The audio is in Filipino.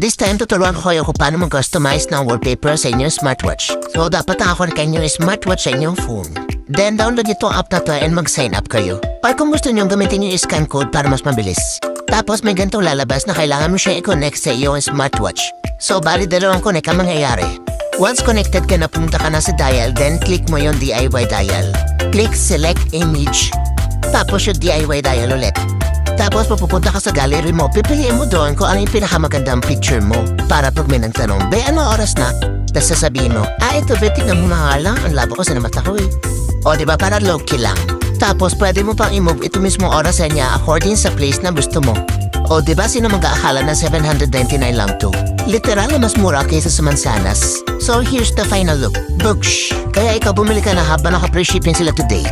This time, tuturuan ko kayo kung paano mag-customize ng wallpaper sa inyong smartwatch. So, dapat nakakuha kayo yung smartwatch sa inyong phone. Then, download itong app na to and mag-sign up kayo. Or kung gusto nyo, gamitin yung scan code para mas mabilis. Tapos, may ganitong lalabas na kailangan mo siya i-connect sa iyong smartwatch. So, bali dalawang connect ang mangyayari. Once connected ka na, pumunta ka na sa dial, then click mo yung DIY dial. Click select image. Tapos yung DIY dial ulit. Tapos pupunta ka sa gallery mo, pipiliin mo doon kung ano yung pinakamagandang picture mo. Para pag may nagtanong, be, ano oras na? Tapos sasabihin mo, ito be, tignan mo nga lang, ang labo ko sa mata ko eh. O diba, para low-key lang. Tapos pwede mo pang i-move ito mismo oras sa niya according sa place na gusto mo. O diba, sino mag-aakala na 799 lang to? Literal na mas mura kaysa sa mansanas. So here's the final look. Books! Kaya ikaw bumili ka na habang naka-free shipping sila today.